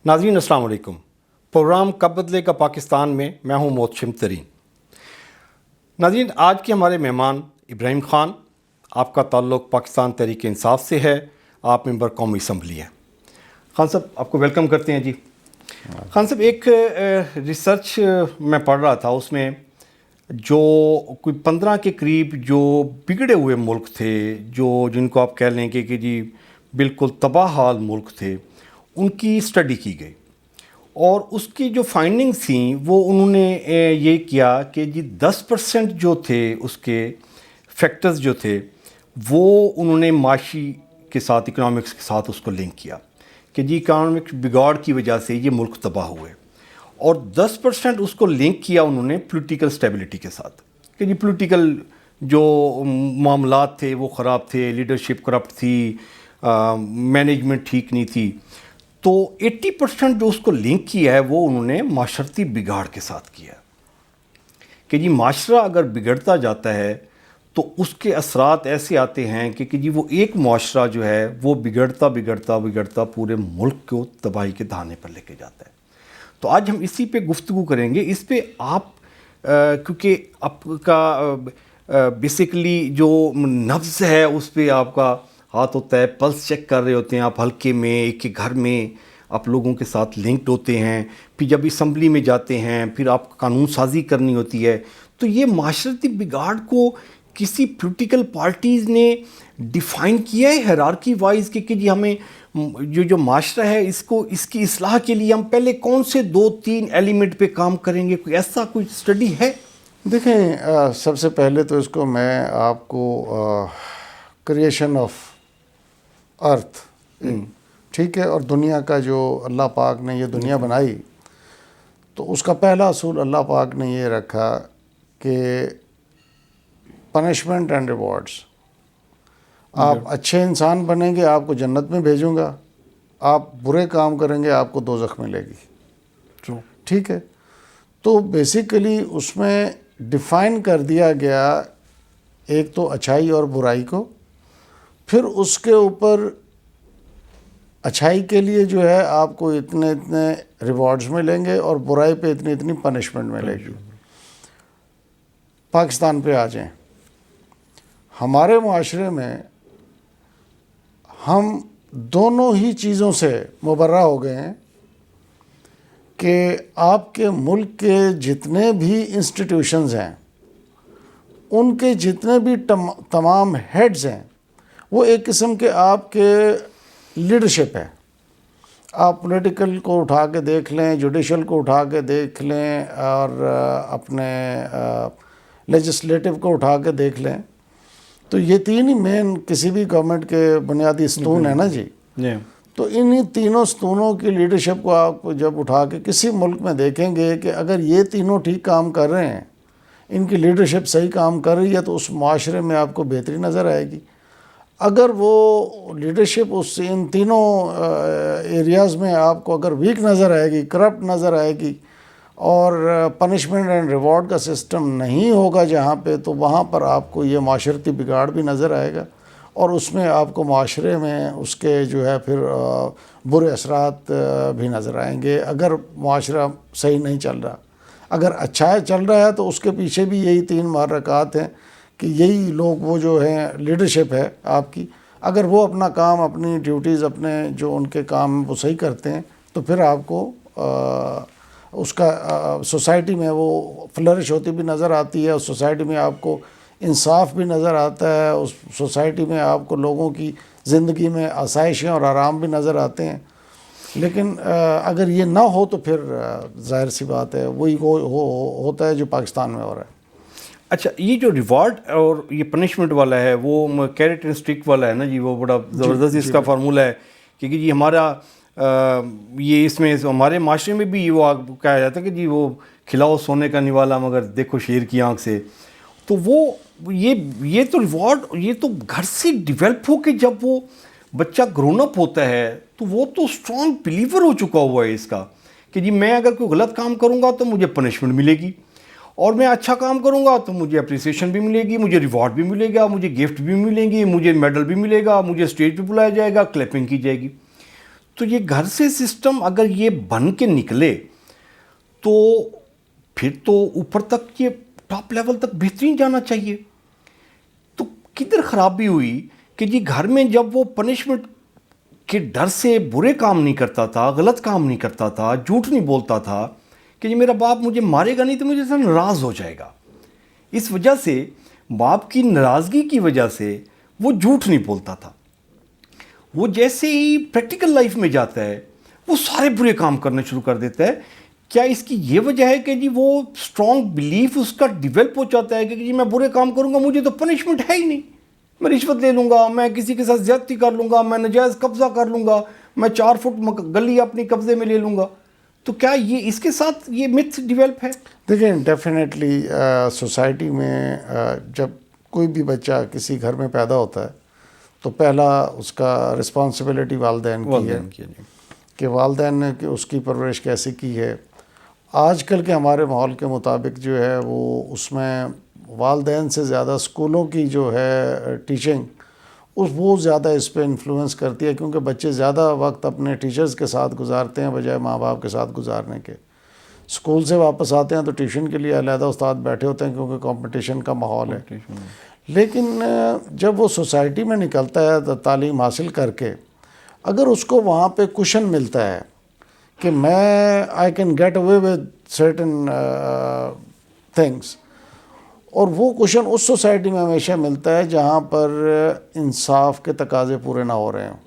ناظرین السلام علیکم۔ پروگرام کب بدلے کا پاکستان میں میں ہوں محتشم ترین۔ ناظرین، آج کے ہمارے مہمان ابراہیم خان، آپ کا تعلق پاکستان تحریک انصاف سے ہے، آپ ممبر قومی اسمبلی ہیں۔ خان صاحب، آپ کو ویلکم کرتے ہیں جی۔ خان صاحب، ایک ریسرچ میں پڑھ رہا تھا، اس میں جو کوئی 15 کے قریب جو بگڑے ہوئے ملک تھے، جن کو آپ کہہ لیں کہ جی بالکل تباہ حال ملک تھے، ان کی اسٹڈی کی گئی، اور اس کی جو فائنڈنگز تھیں وہ انہوں نے یہ کیا کہ جی 10% جو تھے اس کے فیکٹرز جو تھے وہ انہوں نے معاشی کے ساتھ، اکنامکس کے ساتھ اس کو لنک کیا کہ جی اکنامک بگاڑ کی وجہ سے یہ ملک تباہ ہوئے، اور 10% اس کو لنک کیا انہوں نے پولیٹیکل اسٹیبلٹی کے ساتھ کہ جی پولیٹیکل جو معاملات تھے وہ خراب تھے، لیڈرشپ کرپٹ تھی، مینجمنٹ ٹھیک نہیں تھی۔ تو 80% جو اس کو لنک کیا ہے وہ انہوں نے معاشرتی بگاڑ کے ساتھ کیا کہ جی معاشرہ اگر بگڑتا جاتا ہے تو اس کے اثرات ایسے آتے ہیں کہ جی وہ ایک معاشرہ جو ہے وہ بگڑتا بگڑتا بگڑتا پورے ملک کو تباہی کے دہانے پر لے کے جاتا ہے۔ تو آج ہم اسی پہ گفتگو کریں گے۔ اس پہ آپ کیونکہ آپ کا بیسیکلی جو نبض ہے اس پہ آپ کا ہاتھ ہوتا ہے، پلس چیک کر رہے ہوتے ہیں، آپ حلقے میں ایک گھر میں آپ لوگوں کے ساتھ لنکڈ ہوتے ہیں، پھر جب اسمبلی میں جاتے ہیں پھر آپ قانون سازی کرنی ہوتی ہے۔ تو یہ معاشرتی بگاڑ کو کسی پولیٹیکل پارٹیز نے ڈیفائن کیا ہے ہیرارکی وائز کہ جی ہمیں جو معاشرہ ہے اس کی اصلاح کے لیے ہم پہلے کون سے 2-3 ایلیمنٹ پہ کام کریں گے؟ کوئی ایسا کوئی اسٹڈی ہے؟ دیکھیں، سب سے پہلے تو اس کو میں آپ کو کریشن آف ارتھ، ٹھیک ہے، اور دنیا کا جو اللہ پاک نے یہ دنیا بنائی، تو اس کا پہلا اصول اللہ پاک نے یہ رکھا کہ پنشمنٹ اینڈ ریوارڈز۔ آپ اچھے انسان بنیں گے آپ کو جنت میں بھیجوں گا، آپ برے کام کریں گے آپ کو دوزخ ملے گی، ٹھیک ہے۔ تو بیسیکلی اس میں ڈیفائن کر دیا گیا ایک تو اچھائی اور برائی کو، پھر اس کے اوپر اچھائی کے لیے جو ہے آپ کو اتنے اتنے ریوارڈز ملیں گے اور برائی پہ اتنی اتنی پنشمنٹ ملے گی۔ پاکستان پہ آ جائیں، ہمارے معاشرے میں ہم دونوں ہی چیزوں سے مبرہ ہو گئے ہیں کہ آپ کے ملک کے جتنے بھی انسٹیٹیوشنز ہیں، ان کے جتنے بھی تمام ہیڈز ہیں، وہ ایک قسم کے آپ کے لیڈرشپ ہے۔ آپ پولیٹیکل کو اٹھا کے دیکھ لیں، جوڈیشل کو اٹھا کے دیکھ لیں، اور اپنے لیجسلیٹو کو اٹھا کے دیکھ لیں، تو یہ تین ہی مین کسی بھی گورنمنٹ کے بنیادی ستون ہیں نا جی۔ تو انہی تینوں ستونوں کی لیڈرشپ کو آپ جب اٹھا کے کسی ملک میں دیکھیں گے کہ اگر یہ تینوں ٹھیک کام کر رہے ہیں، ان کی لیڈرشپ صحیح کام کر رہی ہے، تو اس معاشرے میں آپ کو بہتری نظر آئے گی۔ اگر وہ لیڈرشپ ان تینوں ایریاز میں آپ کو اگر ویک نظر آئے گی، کرپٹ نظر آئے گی، اور پنشمنٹ اینڈ ریوارڈ کا سسٹم نہیں ہوگا جہاں پہ، تو وہاں پر آپ کو یہ معاشرتی بگاڑ بھی نظر آئے گا، اور اس میں آپ کو معاشرے میں اس کے جو ہے پھر برے اثرات بھی نظر آئیں گے۔ اگر معاشرہ صحیح نہیں چل رہا، اگر اچھا چل رہا ہے، تو اس کے پیچھے بھی یہی 3 محرکات ہیں کہ یہی لوگ وہ جو ہیں لیڈرشپ ہے آپ کی، اگر وہ اپنا کام، اپنی ڈیوٹیز، اپنے جو ان کے کام وہ صحیح کرتے ہیں، تو پھر آپ کو اس کا سوسائٹی میں وہ فلرش ہوتی بھی نظر آتی ہے، اس سوسائٹی میں آپ کو انصاف بھی نظر آتا ہے، اس سوسائٹی میں آپ کو لوگوں کی زندگی میں آسائشیں اور آرام بھی نظر آتے ہیں۔ لیکن اگر یہ نہ ہو تو پھر ظاہر سی بات ہے وہی ہوتا ہے جو پاکستان میں ہو رہا ہے۔ اچھا، یہ جو ریوارڈ اور یہ پنشمنٹ والا ہے وہ کیرٹ اینڈ اسٹک والا ہے نا جی، وہ بڑا زبردست اس کا فارمولہ ہے کہ جی ہمارا یہ اس میں ہمارے معاشرے میں بھی وہ کہا جاتا ہے کہ جی وہ کھلاؤ سونے کا نوالا مگر دیکھو شیر کی آنکھ سے۔ تو وہ یہ تو ریوارڈ یہ تو گھر سے ڈیولپ ہو کے جب وہ بچہ گرون اپ ہوتا ہے تو وہ تو اسٹرانگ بلیور ہو چکا ہوا ہے اس کا کہ جی میں اگر کوئی غلط کام کروں گا تو مجھے پنشمنٹ ملے گی، اور میں اچھا کام کروں گا تو مجھے اپریسیشن بھی ملے گی، مجھے ریوارڈ بھی ملے گا، مجھے گفٹ بھی ملیں گی، مجھے میڈل بھی ملے گا، مجھے اسٹیج پہ بلایا جائے گا، کلیپنگ کی جائے گی۔ تو یہ گھر سے سسٹم اگر یہ بن کے نکلے تو پھر تو اوپر تک یہ ٹاپ لیول تک بہترین جانا چاہیے. تو کدھر خرابی ہوئی کہ جی گھر میں جب وہ پنشمنٹ کے ڈر سے برے کام نہیں کرتا تھا, غلط کام نہیں کرتا تھا, جھوٹ نہیں بولتا تھا کہ جی میرا باپ مجھے مارے گا نہیں تو مجھے ناراض ہو جائے گا, اس وجہ سے باپ کی ناراضگی کی وجہ سے وہ جھوٹ نہیں بولتا تھا. وہ جیسے ہی پریکٹیکل لائف میں جاتا ہے وہ سارے برے کام کرنا شروع کر دیتا ہے. کیا اس کی یہ وجہ ہے کہ جی وہ اسٹرانگ بلیف اس کا ڈیولپ ہو جاتا ہے کہ جی میں برے کام کروں گا مجھے تو پنشمنٹ ہے ہی نہیں, میں رشوت لے لوں گا, میں کسی کے ساتھ زیادتی کر لوں گا, میں ناجائز قبضہ کر لوں گا, میں 4 فٹ گلی اپنی قبضے میں لے لوں گا. تو کیا یہ اس کے ساتھ یہ متھ ڈیولپ ہے؟ دیکھیں ڈیفینیٹلی سوسائٹی میں جب کوئی بھی بچہ کسی گھر میں پیدا ہوتا ہے تو پہلا اس کا رسپانسبلٹی والدین کی ہے کہ والدین نے کہ اس کی پرورش کیسے کی ہے. آج کل کے ہمارے ماحول کے مطابق جو ہے وہ اس میں والدین سے زیادہ اسکولوں کی جو ہے ٹیچنگ وہ زیادہ اس پہ انفلوئنس کرتی ہے, کیونکہ بچے زیادہ وقت اپنے ٹیچرز کے ساتھ گزارتے ہیں بجائے ماں باپ کے ساتھ گزارنے کے. اسکول سے واپس آتے ہیں تو ٹیوشن کے لیے علیحدہ استاد بیٹھے ہوتے ہیں کیونکہ کمپٹیشن کا ماحول ہے. لیکن جب وہ سوسائٹی میں نکلتا ہے تعلیم حاصل کر کے, اگر اس کو وہاں پہ کوشن ملتا ہے کہ میں I can get away with certain things, اور وہ کوشن اس سوسائٹی میں ہمیشہ ملتا ہے جہاں پر انصاف کے تقاضے پورے نہ ہو رہے ہوں,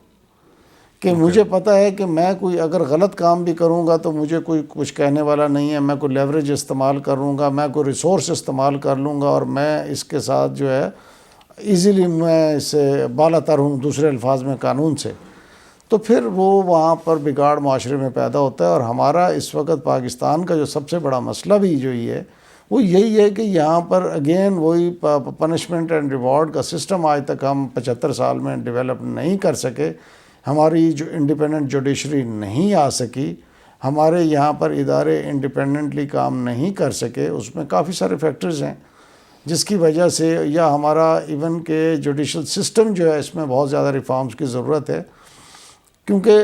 کہ مجھے پتہ ہے کہ میں کوئی اگر غلط کام بھی کروں گا تو مجھے کوئی کچھ کہنے والا نہیں ہے, میں کوئی لیوریج استعمال کروں گا, میں کوئی ریسورس استعمال کر لوں گا اور میں اس کے ساتھ جو ہے ایزیلی میں اس سے بالا تر ہوں دوسرے الفاظ میں قانون سے. تو پھر وہ وہاں پر بگاڑ معاشرے میں پیدا ہوتا ہے. اور ہمارا اس وقت پاکستان کا جو سب سے بڑا مسئلہ بھی جو یہ ہے وہ یہی ہے کہ یہاں پر اگین وہی پنشمنٹ اینڈ ریوارڈ کا سسٹم آج تک ہم 75 سال میں ڈیولپ نہیں کر سکے. ہماری جو انڈیپینڈنٹ جوڈیشری نہیں آ سکی, ہمارے یہاں پر ادارے انڈیپینڈنٹلی کام نہیں کر سکے. اس میں کافی سارے فیکٹرز ہیں جس کی وجہ سے, یا ہمارا ایون کہ جوڈیشل سسٹم جو ہے اس میں بہت زیادہ ریفارمز کی ضرورت ہے. کیونکہ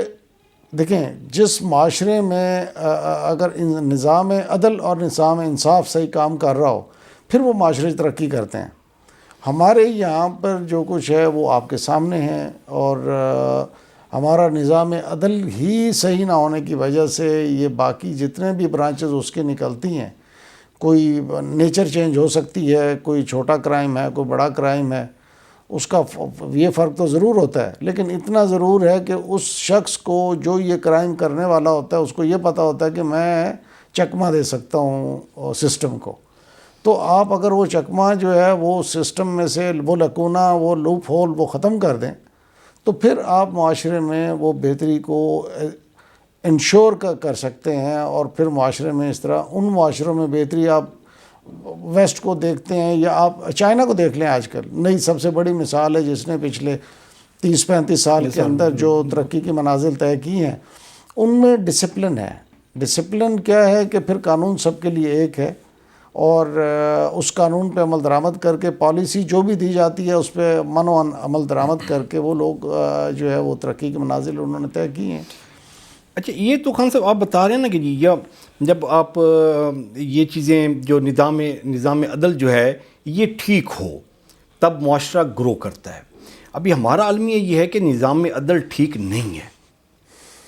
دیکھیں جس معاشرے میں اگر نظام عدل اور نظام انصاف صحیح کام کر رہا ہو پھر وہ معاشرے ترقی کرتے ہیں. ہمارے یہاں پر جو کچھ ہے وہ آپ کے سامنے ہے, اور ہمارا نظام عدل ہی صحیح نہ ہونے کی وجہ سے یہ باقی جتنے بھی برانچز اس کے نکلتی ہیں, کوئی نیچر چینج ہو سکتی ہے, کوئی چھوٹا کرائم ہے, کوئی بڑا کرائم ہے, اس کا یہ فرق تو ضرور ہوتا ہے. لیکن اتنا ضرور ہے کہ اس شخص کو جو یہ کرائم کرنے والا ہوتا ہے اس کو یہ پتہ ہوتا ہے کہ میں چکمہ دے سکتا ہوں سسٹم کو. تو آپ اگر وہ چکمہ جو ہے وہ سسٹم میں سے وہ لکونہ, وہ لوپ ہول وہ ختم کر دیں تو پھر آپ معاشرے میں وہ بہتری کو انشور کر سکتے ہیں. اور پھر معاشرے میں اس طرح ان معاشروں میں بہتری آپ ویسٹ کو دیکھتے ہیں یا آپ چائنا کو دیکھ لیں. آج کل نئی سب سے بڑی مثال ہے جس نے پچھلے 30-35 سال کے اندر جو ترقی کی منازل طے کی ہیں, ان میں ڈسپلن ہے. ڈسپلن کیا ہے کہ پھر قانون سب کے لیے ایک ہے, اور اس قانون پہ عمل درآمد کر کے پالیسی جو بھی دی جاتی ہے اس پہ من و عمل درآمد کر کے وہ لوگ جو ہے وہ ترقی کی منازل انہوں نے طے کی ہیں. اچھا, یہ تو خان صاحب آپ بتا رہے ہیں نا کہ جی جب آپ یہ چیزیں جو نظام عدل جو ہے یہ ٹھیک ہو تب معاشرہ گرو کرتا ہے. ابھی ہمارا المیہ یہ ہے کہ نظام عدل ٹھیک نہیں ہے,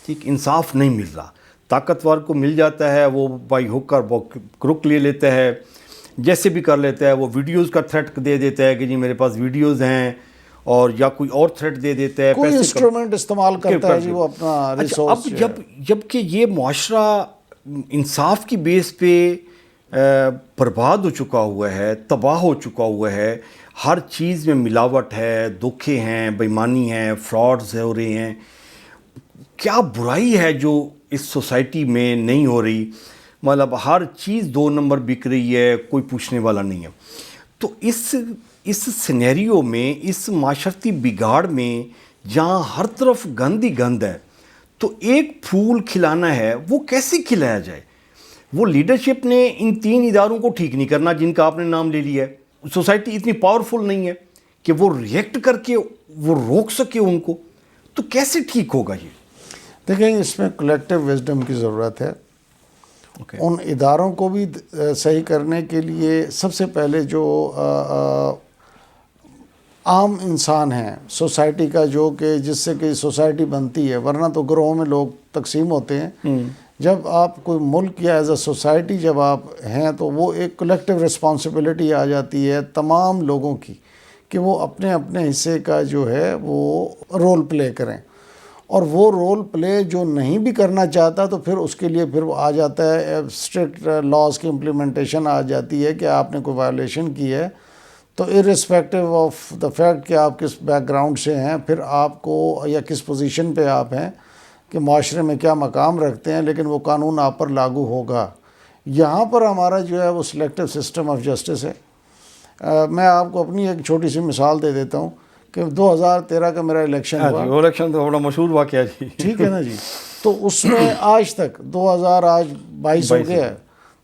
ٹھیک انصاف نہیں مل رہا. طاقتور کو مل جاتا ہے, وہ بائی ہک اور کروک لے لیتا ہے, جیسے بھی کر لیتا ہے. وہ ویڈیوز کا تھریٹ دے دیتا ہے کہ جی میرے پاس ویڈیوز ہیں, اور یا کوئی اور تھریٹ دے دیتا ہے, کوئی انسٹرومنٹ استعمال کرتا ہے جی وہ اپنا ریسورس. اب جب کہ یہ معاشرہ انصاف کی بیس پہ برباد ہو چکا ہوا ہے, تباہ ہو چکا ہوا ہے, ہر چیز میں ملاوٹ ہے, دھوکے ہیں, بےایمانی ہے, فراڈز ہو رہے ہیں. کیا برائی ہے جو اس سوسائٹی میں نہیں ہو رہی؟ مطلب ہر چیز 2 نمبر بک رہی ہے, کوئی پوچھنے والا نہیں ہے. تو اس سینیریو میں, اس معاشرتی بگاڑ میں جہاں ہر طرف گند ہی گند ہے, تو ایک پھول کھلانا ہے, وہ کیسے کھلایا جائے؟ وہ لیڈرشپ نے ان 3 اداروں کو ٹھیک نہیں کرنا جن کا آپ نے نام لے لیا ہے. سوسائٹی اتنی پاورفل نہیں ہے کہ وہ ریئیکٹ کر کے وہ روک سکے ان کو. تو کیسے ٹھیک ہوگا یہ؟ دیکھیں اس میں کلیکٹیو وزڈم کی ضرورت ہے. ان اداروں کو بھی صحیح کرنے کے لیے سب سے پہلے جو عام انسان ہیں سوسائٹی کا، جو کہ جس سے کہ سوسائٹی بنتی ہے، ورنہ تو گروہوں میں لوگ تقسیم ہوتے ہیں. جب آپ کوئی ملک یا ایز اے سوسائٹی جب آپ ہیں تو وہ ایک کلیکٹیو رسپانسبلٹی آ جاتی ہے تمام لوگوں کی کہ وہ اپنے اپنے حصے کا جو ہے وہ رول پلے کریں. اور وہ رول پلے جو نہیں بھی کرنا چاہتا تو پھر اس کے لیے پھر وہ آ جاتا ہے اسٹرکٹ لاز کی امپلیمنٹیشن آ جاتی ہے کہ آپ نے کوئی وائلیشن کی ہے تو ارسپیکٹیو آف دا فیکٹ کہ آپ کس بیک گراؤنڈ سے ہیں، پھر آپ کو یا کس پوزیشن پہ آپ ہیں کہ معاشرے میں کیا مقام رکھتے ہیں، لیکن وہ قانون آپ پر لاگو ہوگا. یہاں پر ہمارا جو ہے وہ سلیکٹیو سسٹم آف جسٹس ہے. میں آپ کو اپنی ایک چھوٹی سی مثال دے دیتا ہوں کہ 2013 کا میرا الیکشن ہوا. الیکشن تو بڑا مشہور واقعہ جی. ٹھیک ہے نا جی. تو اس میں آج تک 2022 ہو گیا ہے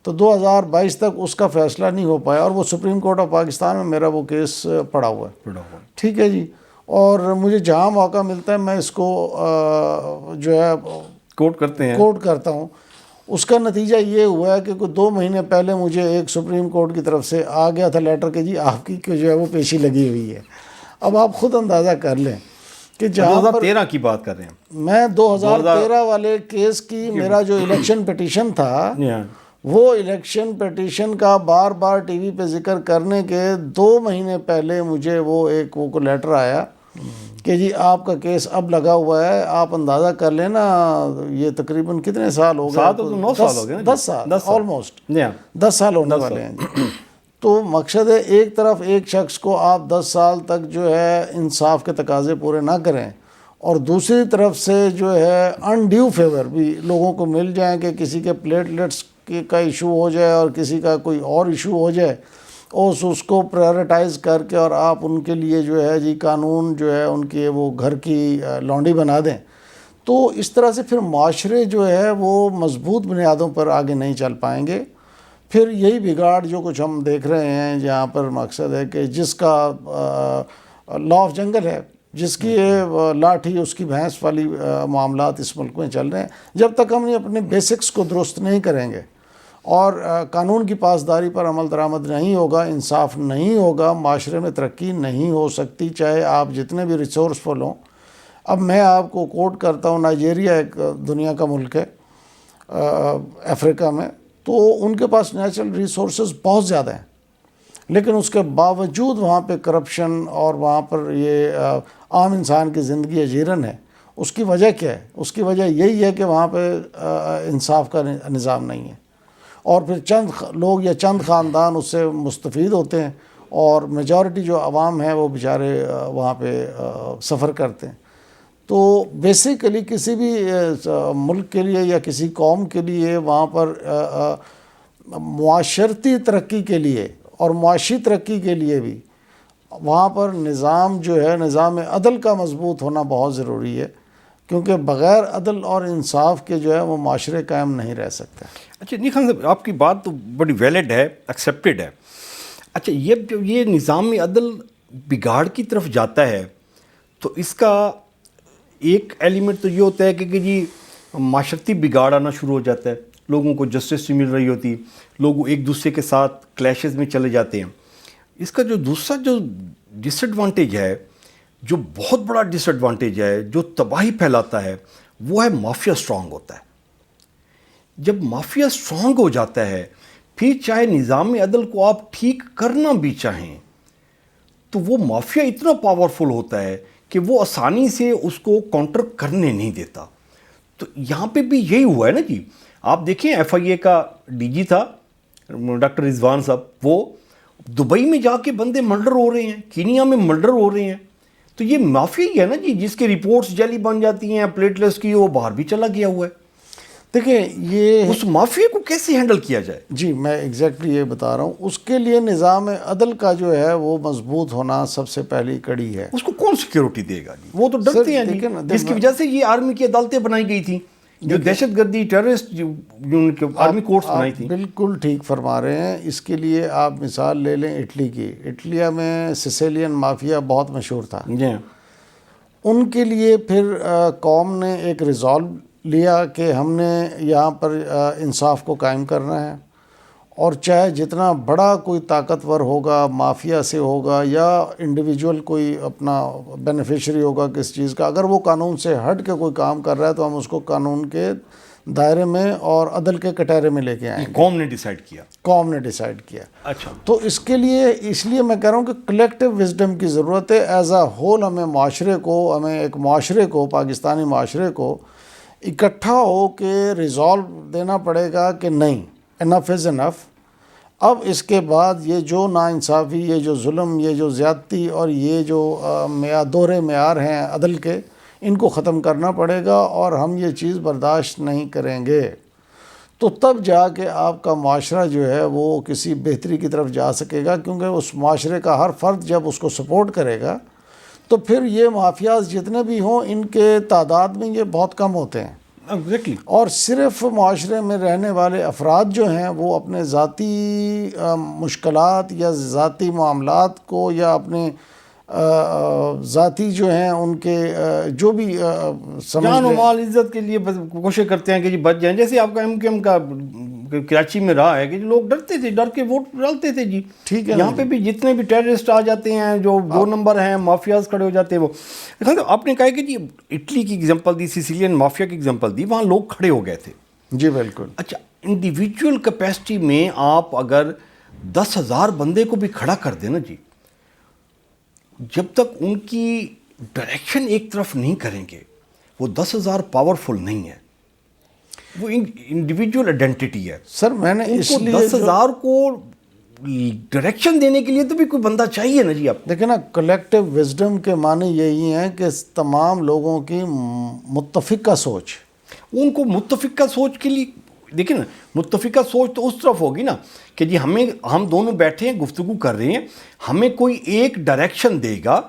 تو 2022 تک اس کا فیصلہ نہیں ہو پایا، اور وہ سپریم کورٹ آف پاکستان میں میرا وہ کیس پڑا ہوا ہے. ٹھیک ہے جی. اور مجھے جہاں موقع ملتا ہے میں اس کو جو ہے کوٹ کرتا ہوں. اس کا نتیجہ یہ ہوا ہے کہ کوئی 2 مہینے پہلے مجھے ایک سپریم کورٹ کی طرف سے آ گیا تھا لیٹر کہ جی آپ کی جو ہے وہ پیشی لگی ہوئی ہے. اب آپ خود اندازہ کر لیں کہ جہاں 2013 کی بات کر رہے ہیں، میں 2013 والے کیس کی میرا جو الیکشن پٹیشن تھا وہ الیکشن پٹیشن کا بار بار ٹی وی پہ ذکر کرنے کے 2 مہینے پہلے مجھے وہ ایک وہ لیٹر آیا کہ جی آپ کا کیس اب لگا ہوا ہے. آپ اندازہ کر لیں نا یہ تقریباً کتنے سال ہو گئے؟ 9 سال ہو گئے. 10 سال آلموسٹ 10 سال ہونے والے ہیں. تو مقصد ہے ایک طرف ایک شخص کو آپ 10 سال تک جو ہے انصاف کے تقاضے پورے نہ کریں، اور دوسری طرف سے جو ہے انڈیو فیور بھی لوگوں کو مل جائیں کہ کسی کے پلیٹلیٹس کا ایشو ہو جائے اور کسی کا کوئی اور ایشو ہو جائے، اور اس کو پرائرٹائز کر کے اور آپ ان کے لیے جو ہے جی قانون جو ہے ان کے وہ گھر کی لونڈی بنا دیں. تو اس طرح سے پھر معاشرے جو ہے وہ مضبوط بنیادوں پر آگے نہیں چل پائیں گے. پھر یہی بگاڑ جو کچھ ہم دیکھ رہے ہیں جہاں پر مقصد ہے کہ جس کا لا آف جنگل ہے، جس کی لاٹھی اس کی بھینس والی معاملات اس ملک میں چل رہے ہیں. جب تک ہم اپنے بیسکس کو درست نہیں کریں گے اور قانون کی پاسداری پر عمل درآمد نہیں ہوگا، انصاف نہیں ہوگا، معاشرے میں ترقی نہیں ہو سکتی، چاہے آپ جتنے بھی ریسورسفل ہوں. اب میں آپ کو کوٹ کرتا ہوں، نائجیریا ایک دنیا کا ملک ہے افریقہ میں، تو ان کے پاس نیچرل ریسورسز بہت زیادہ ہیں، لیکن اس کے باوجود وہاں پہ کرپشن اور وہاں پر یہ عام انسان کی زندگی اجیرن ہے. اس کی وجہ کیا ہے؟ اس کی وجہ یہی ہے کہ وہاں پہ انصاف کا نظام نہیں ہے، اور پھر چند لوگ یا چند خاندان اس سے مستفید ہوتے ہیں، اور میجورٹی جو عوام ہے وہ بیچارے وہاں پہ سفر کرتے ہیں. تو بیسیکلی کسی بھی ملک کے لیے یا کسی قوم کے لیے وہاں پر معاشرتی ترقی کے لیے اور معاشی ترقی کے لیے بھی وہاں پر نظام جو ہے، نظام عدل کا مضبوط ہونا بہت ضروری ہے، کیونکہ بغیر عدل اور انصاف کے جو ہے وہ معاشرے قائم نہیں رہ سکتے. اچھا نہیں خان صاحب، آپ کی بات تو بڑی ویلڈ ہے، ایکسیپٹیڈ ہے. اچھا یہ نظام عدل بگاڑ کی طرف جاتا ہے تو اس کا ایک ایلیمنٹ تو یہ ہوتا ہے کہ جی معاشرتی بگاڑ آنا شروع ہو جاتا ہے، لوگوں کو جسٹس نہیں مل رہی ہوتی، لوگ ایک دوسرے کے ساتھ کلیشز میں چلے جاتے ہیں. اس کا جو دوسرا جو ڈس ایڈوانٹیج ہے، جو بہت بڑا ڈس ایڈوانٹیج ہے، جو تباہی پھیلاتا ہے، وہ ہے مافیا اسٹرانگ ہوتا ہے. جب مافیا اسٹرانگ ہو جاتا ہے، پھر چاہے نظام عدل کو آپ ٹھیک کرنا بھی چاہیں تو وہ مافیا اتنا پاورفل ہوتا ہے کہ وہ آسانی سے اس کو کاؤنٹر کرنے نہیں دیتا. تو یہاں پہ بھی یہی ہوا ہے نا جی. آپ دیکھیں ایف آئی اے کا ڈی جی تھا ڈاکٹر رضوان صاحب، وہ دبئی میں جا کے بندے مرڈر ہو رہے ہیں، کینیا میں مرڈر ہو رہے ہیں. تو یہ مافیا ہی ہے نا جی، جس کے رپورٹس جعلی بن جاتی ہیں پلیٹلیٹس کی، وہ باہر بھی چلا گیا ہوا ہے. دیکھیں یہ اس مافیا کو کیسے ہینڈل کیا جائے؟ جی میں ایگزیکٹلی یہ بتا رہا ہوں. اس کے لیے نظام عدل کا جو ہے وہ مضبوط ہونا سب سے پہلی کڑی ہے. اس کو کون سیکیورٹی دے گا جی؟ وہ تو ڈرتے ہیں جی، جس کی وجہ سے یہ آرمی کی عدالتیں بنائی گئی تھیں، جو دہشت گردی ٹیررسٹ آرمی کورٹس بنائی تھیں. بالکل ٹھیک فرما رہے ہیں. اس کے لیے آپ مثال لے لیں اٹلی کی. اٹلیا میں سسیلین مافیا بہت مشہور تھا. جی ان کے لیے پھر قوم نے ایک ریزالو لیا کہ ہم نے یہاں پر انصاف کو قائم کرنا ہے، اور چاہے جتنا بڑا کوئی طاقتور ہوگا، مافیا سے ہوگا یا انڈیویجول کوئی اپنا بینیفیشری ہوگا کس چیز کا، اگر وہ قانون سے ہٹ کے کوئی کام کر رہا ہے تو ہم اس کو قانون کے دائرے میں اور عدل کے کٹہرے میں لے کے آئیں گے۔ قوم نے ڈیسائیڈ کیا؟ قوم نے ڈیسائیڈ کیا۔ اچھا، تو اس کے لیے، اس لیے میں کہہ رہا ہوں کہ کلیکٹیو وزڈم کی ضرورت ہے۔ ایز اے ہول ہمیں ایک معاشرے کو، پاکستانی معاشرے کو اکٹھا ہو کے ریزالو دینا پڑے گا کہ نہیں، انف از انف۔ اب اس کے بعد یہ جو ناانصافی، یہ جو ظلم، یہ جو زیادتی اور یہ جو دوہرے معیار ہیں عدل کے، ان کو ختم کرنا پڑے گا، اور ہم یہ چیز برداشت نہیں کریں گے۔ تو تب جا کے آپ کا معاشرہ جو ہے وہ کسی بہتری کی طرف جا سکے گا، کیونکہ اس معاشرے کا ہر فرد جب اس کو سپورٹ کرے گا تو پھر یہ مافیاز جتنے بھی ہوں ان کے تعداد میں یہ بہت کم ہوتے ہیں۔ ایگزیکٹلی۔ اور صرف معاشرے میں رہنے والے افراد جو ہیں وہ اپنے ذاتی مشکلات یا ذاتی معاملات کو یا اپنے ذاتی جو ہیں ان کے جو بھی جان و مال عزت کے لیے کوشش کرتے ہیں کہ جی بچ جائیں، جیسے آپ کا ایم کا کراچی میں رہا ہے کہ لوگ ڈرتے تھے، ڈر کے ووٹ ڈالتے تھے جی۔ ٹھیک ہے، یہاں پہ بھی جتنے بھی ٹیررسٹ آ جاتے ہیں، جو 2 نمبر ہیں، مافیاز کھڑے ہو جاتے ہیں۔ وہ آپ نے کہا کہ جی اٹلی کی ایگزامپل دی، سیسیلین مافیا کی ایگزامپل دی، وہاں لوگ کھڑے ہو گئے تھے۔ جی بالکل۔ اچھا، انڈیویجول کیپیسٹی میں آپ اگر 10,000 بندے کو بھی کھڑا کر دیں نا جی، جب تک ان کی ڈائریکشن ایک طرف نہیں کریں گے، وہ 10,000 پاورفل نہیں ہے، وہ انڈیویجول آئیڈینٹی ہے۔ سر میں نے اس لیے 10,000 کو ڈائریکشن دینے کے لیے تو بھی کوئی بندہ چاہیے نا جی۔ آپ دیکھیں نا، کلیکٹیو وزڈم کے معنی یہی ہیں کہ تمام لوگوں کی متفقہ سوچ، ان کو متفقہ سوچ کے لیے دیکھیں نا، متفقہ سوچ تو اس طرف ہوگی نا کہ جی ہم دونوں بیٹھے ہیں، گفتگو کر رہے ہیں، ہمیں کوئی ایک ڈائریکشن دے گا،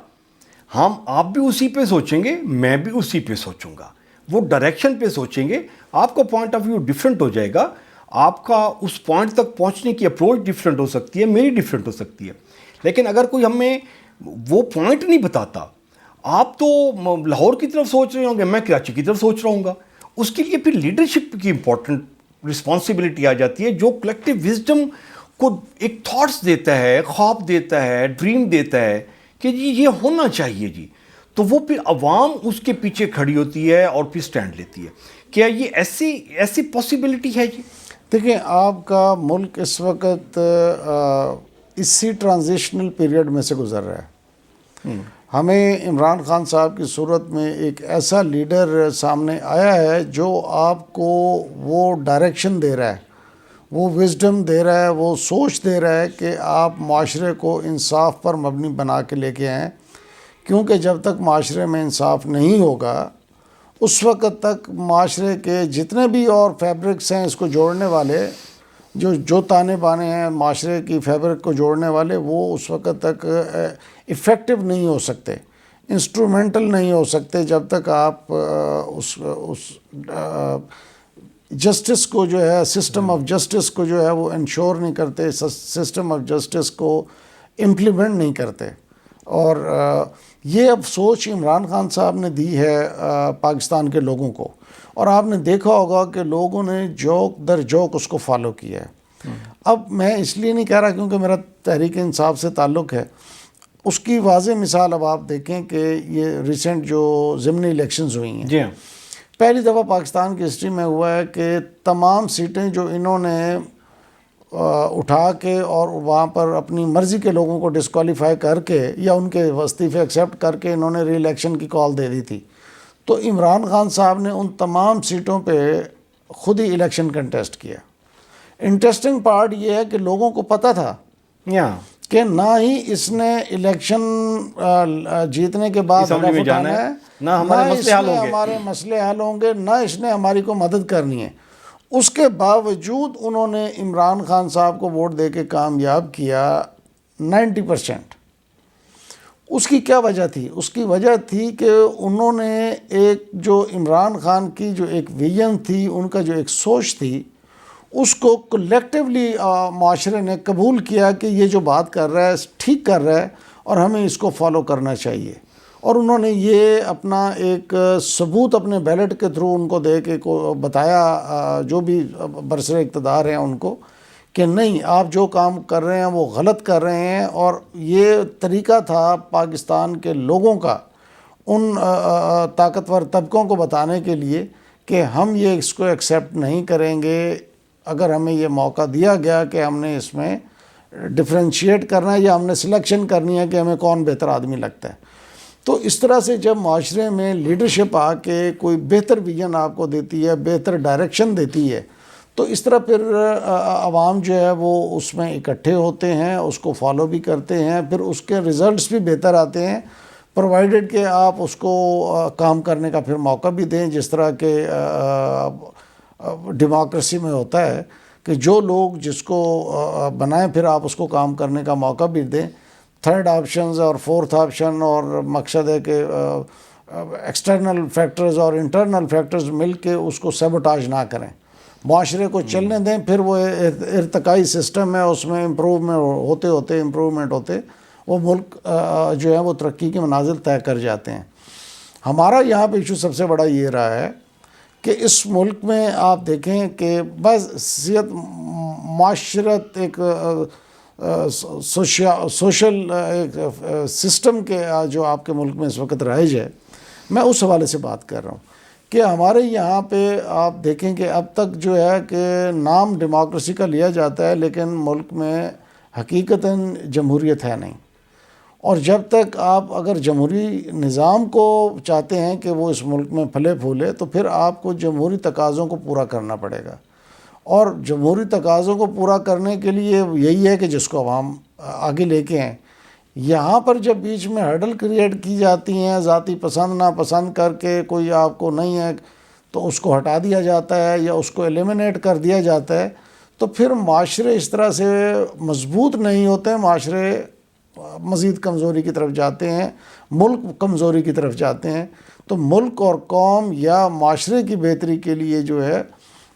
آپ بھی اسی پہ سوچیں گے، میں بھی اسی پہ سوچوں گا، وہ ڈائریکشن پہ سوچیں گے۔ آپ کا پوائنٹ آف ویو ڈیفرنٹ ہو جائے گا، آپ کا اس پوائنٹ تک پہنچنے کی اپروچ ڈیفرنٹ ہو سکتی ہے، میری ڈیفرنٹ ہو سکتی ہے، لیکن اگر کوئی ہمیں وہ پوائنٹ نہیں بتاتا، آپ تو لاہور کی طرف سوچ رہے ہوں گے، میں کراچی کی طرف سوچ رہا ہوں گا، اس کے لیے پھر لیڈرشپ کی امپورٹنٹ رسپانسبلٹی آ جاتی ہے، جو کلیکٹیو وزڈم کو ایک تھاٹس دیتا ہے، خواب دیتا ہے، ڈریم دیتا ہے کہ جی یہ ہونا چاہیے جی، تو وہ پھر عوام اس کے پیچھے کھڑی ہوتی ہے اور پھر سٹینڈ لیتی ہے۔ کیا یہ ایسی پاسبلٹی ہے جی؟ دیکھیں، آپ کا ملک اس وقت اسی ٹرانزیشنل پیریڈ میں سے گزر رہا ہے۔ ہمیں عمران خان صاحب کی صورت میں ایک ایسا لیڈر سامنے آیا ہے جو آپ کو وہ ڈائریکشن دے رہا ہے، وہ وزڈم دے رہا ہے، وہ سوچ دے رہا ہے کہ آپ معاشرے کو انصاف پر مبنی بنا کے لے کے آئیں، کیونکہ جب تک معاشرے میں انصاف نہیں ہوگا اس وقت تک معاشرے کے جتنے بھی اور فیبرکس ہیں اس کو جوڑنے والے، جو تانے بانے ہیں معاشرے کی فیبرک کو جوڑنے والے، وہ اس وقت تک افیکٹو نہیں ہو سکتے، انسٹرومنٹل نہیں ہو سکتے جب تک آپ اس جسٹس کو جو ہے، سسٹم آف جسٹس کو جو ہے وہ انشور نہیں کرتے، سسٹم آف جسٹس کو امپلیمنٹ نہیں کرتے۔ اور یہ اب سوچ عمران خان صاحب نے دی ہے پاکستان کے لوگوں کو، اور آپ نے دیکھا ہوگا کہ لوگوں نے جوک در جوک اس کو فالو کیا ہے۔ اب میں اس لیے نہیں کہہ رہا کیونکہ میرا تحریک انصاف سے تعلق ہے، اس کی واضح مثال اب آپ دیکھیں کہ یہ ریسنٹ جو ضمنی الیکشنز ہوئی ہیں، جی ہاں، پہلی دفعہ پاکستان کی ہسٹری میں ہوا ہے کہ تمام سیٹیں جو انہوں نے اٹھا کے اور وہاں پر اپنی مرضی کے لوگوں کو ڈسکوالیفائی کر کے یا ان کے استعفے ایکسیپٹ کر کے انہوں نے ری الیکشن کی کال دے دی تھی، تو عمران خان صاحب نے ان تمام سیٹوں پہ خود ہی الیکشن کنٹیسٹ کیا۔ انٹرسٹنگ پارٹ یہ ہے کہ لوگوں کو پتہ تھا کہ نہ ہی اس نے الیکشن جیتنے کے بعد ہدف اٹھانا ہے، نہ ہمارے مسئلے حل ہوں گے، نہ اس نے ہماری کو مدد کرنی ہے۔ اس کے باوجود انہوں نے عمران خان صاحب کو ووٹ دے کے کامیاب کیا 90%۔ اس کی کیا وجہ تھی؟ اس کی وجہ تھی کہ انہوں نے ایک جو عمران خان کی جو ایک ویژن تھی، ان کا جو ایک سوچ تھی، اس کو کلیکٹیولی معاشرے نے قبول کیا کہ یہ جو بات کر رہا ہے ٹھیک کر رہا ہے اور ہمیں اس کو فالو کرنا چاہیے۔ اور انہوں نے یہ اپنا ایک ثبوت اپنے بیلٹ کے تھرو ان کو دے کے بتایا جو بھی برسر اقتدار ہیں ان کو کہ نہیں آپ جو کام کر رہے ہیں وہ غلط کر رہے ہیں. اور یہ طریقہ تھا پاکستان کے لوگوں کا ان طاقتور طبقوں کو بتانے کے لیے کہ ہم یہ اس کو ایکسیپٹ نہیں کریں گے اگر ہمیں یہ موقع دیا گیا کہ ہم نے اس میں ڈفرینشیٹ کرنا ہے یا ہم نے سلیکشن کرنی ہے کہ ہمیں کون بہتر آدمی لگتا ہے. تو اس طرح سے جب معاشرے میں لیڈرشپ آ کے کوئی بہتر ویژن آپ کو دیتی ہے، بہتر ڈائریکشن دیتی ہے، تو اس طرح پھر عوام جو ہے وہ اس میں اکٹھے ہوتے ہیں، اس کو فالو بھی کرتے ہیں، پھر اس کے ریزلٹس بھی بہتر آتے ہیں، پرووائڈڈ کہ آپ اس کو کام کرنے کا پھر موقع بھی دیں. جس طرح کہ ڈیموکریسی میں ہوتا ہے کہ جو لوگ جس کو بنائیں پھر آپ اس کو کام کرنے کا موقع بھی دیں. تھرڈ آپشنز اور فورتھ آپشن، اور مقصد ہے کہ ایکسٹرنل فیکٹرز اور انٹرنل فیکٹرز مل کے اس کو سیبوٹاج نہ کریں، معاشرے کو چلنے دیں. پھر وہ ارتقائی سسٹم ہے، اس میں امپروومنٹ ہوتے وہ ملک جو ہے وہ ترقی کے منازل طے کر جاتے ہیں. ہمارا یہاں پہ ایشو سب سے بڑا یہ رہا ہے کہ اس ملک میں آپ دیکھیں کہ بس صحت معاشرت ایک سوشل ایک سسٹم کے جو آپ کے ملک میں اس وقت رائج ہے، میں اس حوالے سے بات کر رہا ہوں کہ ہمارے یہاں پہ آپ دیکھیں کہ اب تک جو ہے کہ نام ڈیموکریسی کا لیا جاتا ہے لیکن ملک میں حقیقتاً جمہوریت ہے نہیں. اور جب تک آپ اگر جمہوری نظام کو چاہتے ہیں کہ وہ اس ملک میں پھلے پھولے تو پھر آپ کو جمہوری تقاضوں کو پورا کرنا پڑے گا. اور جمہوری تقاضوں کو پورا کرنے کے لیے یہی ہے کہ جس کو عوام آگے لے کے ہیں. یہاں پر جب بیچ میں ہرڈل کریٹ کی جاتی ہیں ذاتی پسند ناپسند کر کے، کوئی آپ کو نہیں ہے تو اس کو ہٹا دیا جاتا ہے یا اس کو ایلیمنیٹ کر دیا جاتا ہے، تو پھر معاشرے اس طرح سے مضبوط نہیں ہوتے ہیں، معاشرے مزید کمزوری کی طرف جاتے ہیں، ملک کمزوری کی طرف جاتے ہیں. تو ملک اور قوم یا معاشرے کی بہتری کے لیے جو ہے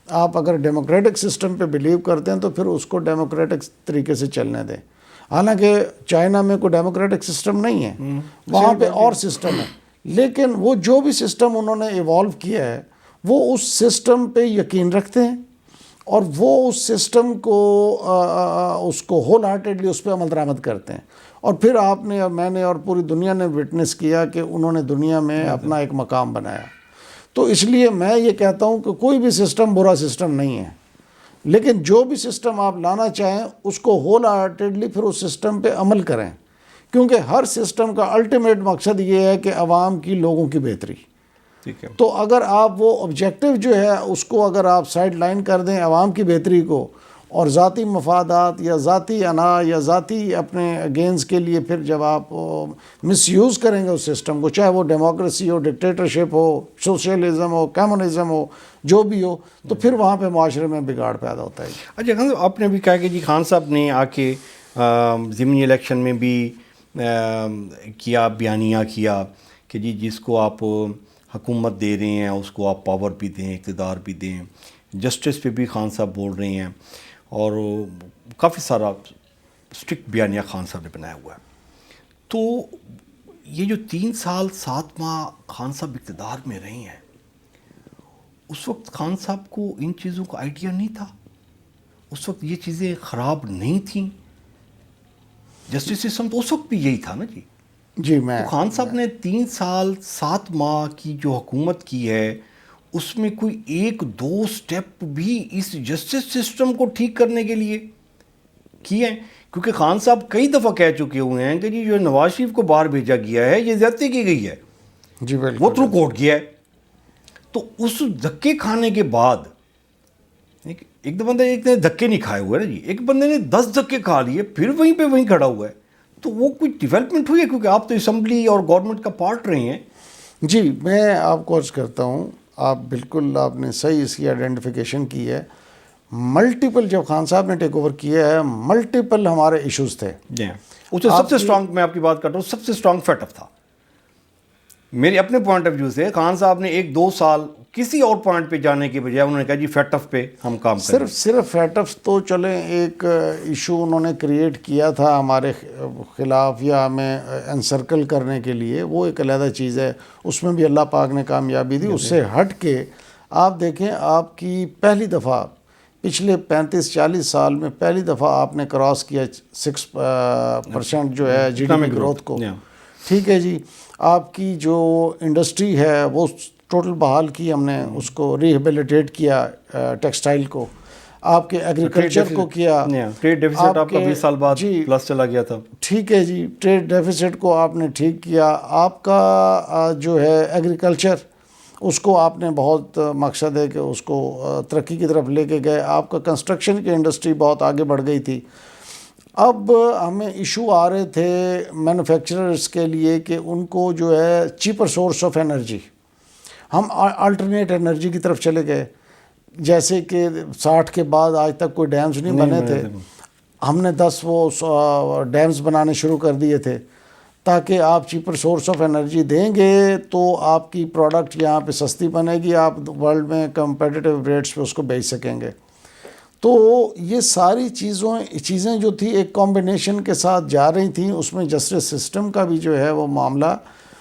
آپ اگر ڈیموکریٹک سسٹم پہ بلیو کرتے ہیں تو پھر اس کو ڈیموکریٹک طریقے سے چلنے دیں. حالانکہ چائنا میں کوئی ڈیموکریٹک سسٹم نہیں ہے، وہاں پہ اور سسٹم ہے، لیکن وہ جو بھی سسٹم انہوں نے ایوالو کیا ہے وہ اس سسٹم پہ یقین رکھتے ہیں اور وہ اس سسٹم کو اس کو ہول ہارٹیڈلی اس پہ عمل درآمد کرتے ہیں. اور پھر آپ نے اور میں نے اور پوری دنیا نے وٹنس کیا کہ انہوں نے دنیا میں اپنا ایک مقام بنایا. تو اس لیے میں یہ کہتا ہوں کہ کوئی بھی سسٹم برا سسٹم نہیں ہے، لیکن جو بھی سسٹم آپ لانا چاہیں اس کو ہول ہارٹیڈلی پھر اس سسٹم پہ عمل کریں، کیونکہ ہر سسٹم کا الٹیمیٹ مقصد یہ ہے کہ عوام کی، لوگوں کی بہتری. تو اگر آپ وہ آبجیکٹو جو ہے اس کو اگر آپ سائڈ لائن کر دیں عوام کی بہتری کو، اور ذاتی مفادات یا ذاتی انا یا ذاتی اپنے گینز کے لیے پھر جب آپ مس یوز کریں گے اس سسٹم کو، چاہے وہ ڈیموکریسی ہو، ڈکٹیٹرشپ ہو، سوشلزم ہو، کمیونزم ہو، جو بھی ہو، تو پھر وہاں پہ معاشرے میں بگاڑ پیدا ہوتا ہے. اچھا خان صاحب، آپ نے بھی کہا کہ جی خان صاحب نے آ کے ضمنی الیکشن میں بھی کیا بیانیہ کیا کہ جی جس کو آپ حکومت دے رہے ہیں اس کو آپ پاور بھی دیں، اقتدار بھی دیں. جسٹس پہ بھی خان صاحب بول رہے ہیں اور کافی سارا اسٹرکٹ بیانیہ خان صاحب نے بنایا ہوا ہے. تو یہ جو 3 سال 7 ماہ خان صاحب اقتدار میں رہے ہیں، اس وقت خان صاحب کو ان چیزوں کا آئیڈیا نہیں تھا؟ اس وقت یہ چیزیں خراب نہیں تھیں؟ جسٹس سسٹم تو اس وقت بھی یہی تھا نا جی. جی میں تو خان صاحب نے 3 سال 7 ماہ کی جو حکومت کی ہے اس میں کوئی 1-2 سٹیپ بھی اس جسٹس سسٹم کو ٹھیک کرنے کے لیے کیے ہیں؟ کیونکہ خان صاحب کئی دفعہ کہہ چکے ہوئے ہیں کہ جی جو نواز شریف کو باہر بھیجا گیا ہے یہ زیادتی کی گئی ہے. جی بالکل، وہ تھرو کورٹ کیا ہے. تو اس دھکے کھانے کے بعد ایک بندہ ایک نے دھکے نہیں کھائے ہوئے نا جی، ایک بندے نے 10 دھکے کھا لیے پھر وہیں پہ وہیں کھڑا ہوا ہے. تو وہ کوئی ڈیولپمنٹ ہوئی ہے؟ کیونکہ آپ تو اسمبلی اور گورنمنٹ کا پارٹ رہے ہیں. جی میں آپ کو عرض کرتا ہوں، آپ بالکل آپ نے صحیح اس کی آئیڈینٹیفیکیشن کی ہے. ملٹیپل جب خان صاحب نے ٹیک اوور کیا ہے ملٹیپل ہمارے ایشوز تھے. جی اس سے سب سے اسٹرانگ، میں آپ کی بات کر رہا ہوں، سب سے اسٹرانگ فیٹ اپ تھا میرے اپنے پوائنٹ آف ویو سے خان صاحب نے 1-2 سال کسی اور پوائنٹ پہ جانے کے بجائے انہوں نے کہا جی فیٹف پہ ہم کام کریں. صرف فیٹف تو چلیں ایک ایشو انہوں نے کریٹ کیا تھا ہمارے خلاف یا ہمیں انسرکل کرنے کے لیے، وہ ایک علیحدہ چیز ہے، اس میں بھی اللہ پاک نے کامیابی دی. اس سے ہٹ کے آپ دیکھیں، آپ کی پہلی دفعہ پچھلے 35-40 سال میں پہلی دفعہ آپ نے کراس کیا 6% جو ہے جی ڈی پی گروتھ کو. ٹھیک ہے جی. آپ کی جو انڈسٹری ہے وہ ٹوٹل بحال کی ہم نے، اس کو ریہیبلیٹیٹ کیا، ٹیکسٹائل کو، آپ کے ایگریکلچر کو کیا. ٹریڈ ڈیفیسٹ آپ کا 20 سال بعد پلس چلا گیا تھا. ٹھیک ہے جی. ٹریڈ ڈیفیسٹ کو آپ نے ٹھیک کیا. آپ کا جو ہے ایگریکلچر، اس کو آپ نے بہت مقصد ہے کہ اس کو ترقی کی طرف لے کے گئے. آپ کا کنسٹرکشن کی انڈسٹری بہت آگے بڑھ گئی تھی. اب ہمیں ایشو آ رہے تھے مینوفیکچررز کے لیے کہ ان کو جو ہے چیپر سورس آف انرجی، ہم الٹرنیٹ انرجی کی طرف چلے گئے. جیسے کہ 60 کے بعد آج تک کوئی ڈیمز نہیں بنے تھے، ہم نے 10 وہ ڈیمز بنانے شروع کر دیے تھے تاکہ آپ چیپر سورس آف انرجی دیں گے تو آپ کی پروڈکٹ یہاں پہ سستی بنے گی، آپ ورلڈ میں کمپیٹیٹیو ریٹس پہ اس کو بیچ سکیں گے. تو یہ ساری چیزیں جو تھی ایک کمبینیشن کے ساتھ جا رہی تھیں. اس میں جسٹس سسٹم کا بھی جو ہے وہ معاملہ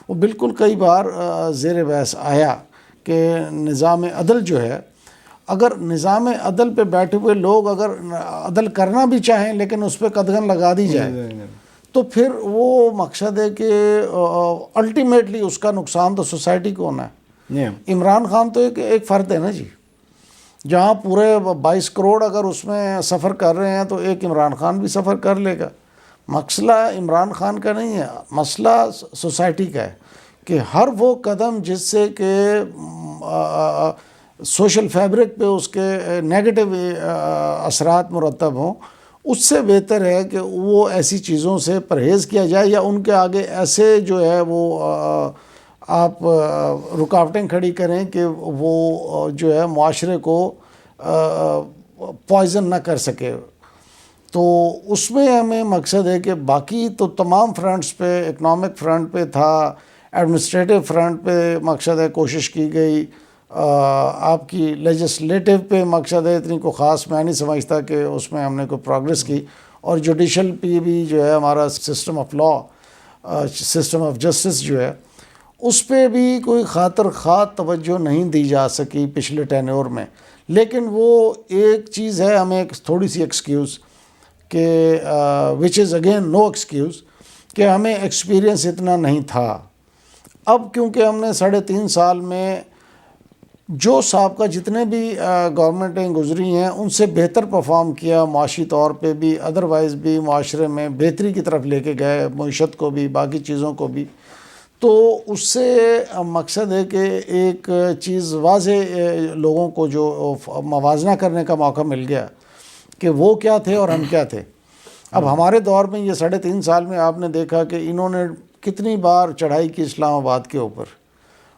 وہ بالکل کئی بار زیر بحث آیا کہ نظام عدل جو ہے، اگر نظام عدل پہ بیٹھے ہوئے لوگ اگر عدل کرنا بھی چاہیں لیکن اس پہ قدغن لگا دی جائے تو پھر وہ مقصد ہے کہ الٹیمیٹلی اس کا نقصان تو سوسائٹی کو ہونا ہے. عمران خان تو ایک فرد ہے نا جی، جہاں پورے 22 کروڑ اگر اس میں سفر کر رہے ہیں تو ایک عمران خان بھی سفر کر لے گا. مسئلہ عمران خان کا نہیں ہے، مسئلہ سوسائٹی کا ہے کہ ہر وہ قدم جس سے کہ سوشل فیبرک پہ اس کے نیگیٹو اثرات مرتب ہوں، اس سے بہتر ہے کہ وہ ایسی چیزوں سے پرہیز کیا جائے یا ان کے آگے ایسے جو ہے وہ آپ رکاوٹیں کھڑی کریں کہ وہ جو ہے معاشرے کو پوائزن نہ کر سکے. تو اس میں ہمیں مقصد ہے کہ باقی تو تمام فرنٹس پہ، اکنامک فرنٹ پہ تھا، ایڈمنسٹریٹو فرنٹ پہ مقصد ہے کوشش کی گئی، آپ کی لیجسلیٹو پہ مقصد ہے اتنی کو خاص میں نہیں سمجھتا کہ اس میں ہم نے کوئی پروگرس کی. اور جوڈیشل پہ بھی جو ہے ہمارا system of law, system of justice جو ہے، اس پہ بھی کوئی خاطر خواہ توجہ نہیں دی جا سکی پچھلے ٹینیور میں. لیکن وہ ایک چیز ہے، ہمیں ایک تھوڑی سی ایکسکیوز کہ وچ از اگین نو ایکسکیوز، کہ ہمیں ایکسپیرینس اتنا نہیں تھا. اب کیونکہ ہم نے 3.5 سال میں جو سابقہ جتنے بھی گورنمنٹیں گزری ہیں ان سے بہتر پرفارم کیا، معاشی طور پہ بھی، ادروائز بھی معاشرے میں بہتری کی طرف لے کے گئے، معیشت کو بھی، باقی چیزوں کو بھی. تو اس سے مقصد ہے کہ ایک چیز واضح لوگوں کو جو موازنہ کرنے کا موقع مل گیا کہ وہ کیا تھے اور ہم کیا تھے. اب ہمارے دور میں یہ 3.5 سال میں آپ نے دیکھا کہ انہوں نے کتنی بار چڑھائی کی اسلام آباد کے اوپر،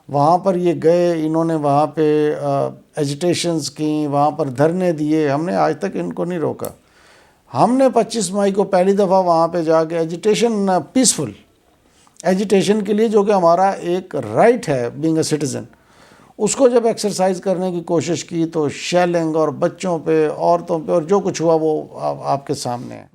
وہاں پر یہ گئے، انہوں نے وہاں پہ ایجیٹیشنز کی، وہاں پر دھرنے دیے. ہم نے آج تک ان کو نہیں روکا. ہم نے 25 مئی کو پہلی دفعہ وہاں پہ جا کے ایجیٹیشن، پیسفل ایجیٹیشن کے لیے، جو کہ ہمارا ایک رائٹ ہے بینگ اے سٹیزن، اس کو جب ایکسرسائز کرنے کی کوشش کی تو شیلنگ اور بچوں پہ، عورتوں پہ، اور جو کچھ ہوا وہ آپ کے سامنے ہے.